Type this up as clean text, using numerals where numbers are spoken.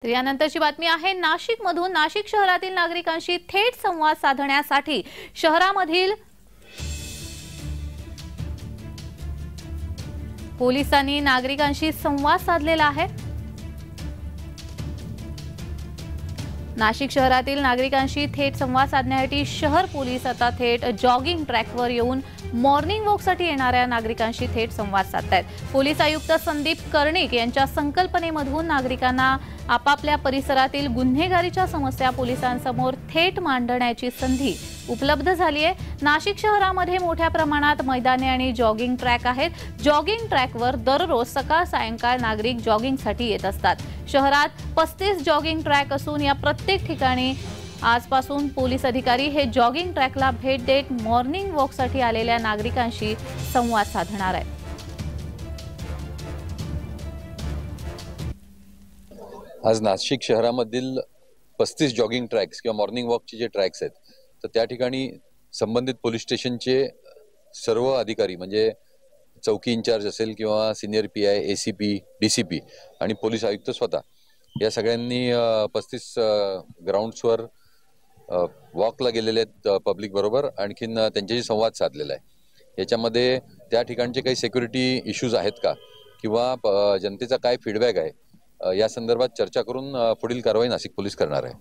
तर यानंतरची बातमी आहे नाशिकमधून। नाशिक शहरातील नागरिकांशी थेट संवाद साधण्यासाठी शहरामधील पोलिसांनी नागरिकांशी संवाद साधलेला आहे। नाशिक शहरातील नागरिकांशी थेट संवाद साधण्यासाठी शहर पोलीस आता थेट जॉगिंग ट्रॅकवर येऊन मॉर्निंग वॉकसाठी येणाऱ्या नागरिकांशी थेट संवाद साधतायत। पोलीस आयुक्त संदीप कर्णिक यांच्या संकल्पनेमधून नागरिकांना आपापल्या परिसरातील गुन्हेगारीच्या समस्या पोलिसांसमोर थेट मांडण्याची संधी उपलब्ध झाली आहे। नाशिक शहरामध्ये मोठ्या प्रमाणात मैदाने आणि जॉगिंग ट्रॅक आहेत। जॉगिंग ट्रॅकवर दररोज सकाळ सायंकाळ नागरिक जॉगिंगसाठी येत असतात। शहरात 35 जॉगिंग ट्रॅक असून या प्रत्येक ठिकाणी आजपासून पोलीस अधिकारी हे जॉगिंग ट्रॅकला भेट देत मॉर्निंग वॉकसाठी आलेल्या नागरिकांशी संवाद साधणार आहेत। आज नाशिक शहरामधील 35 जॉगिंग ट्रॅक्स किंवा मॉर्निंग वॉकचे जे ट्रॅक्स आहेत तर त्या ठिकाणी संबंधित पोलीस स्टेशनचे सर्व अधिकारी म्हणजे चौकी इंचार्ज असेल किंवा सिनियर पीआय, एसीपी, डीसीपी आणि पोलीस आयुक्त स्वतः या सगळ्यांनी 35 ग्राउंड्सवर वॉकला गेलेले आहेत पब्लिक बरोबर। आणखीन त्यांच्याशी संवाद साधलेला आहे। याच्यामध्ये त्या ठिकाणचे काही सिक्युरिटी इश्यूज आहेत का किंवा जनतेचा काय फीडबॅक आहे या संदर्भात चर्चा करून पुढील कारवाई नाशिक पोलीस करणार आहे।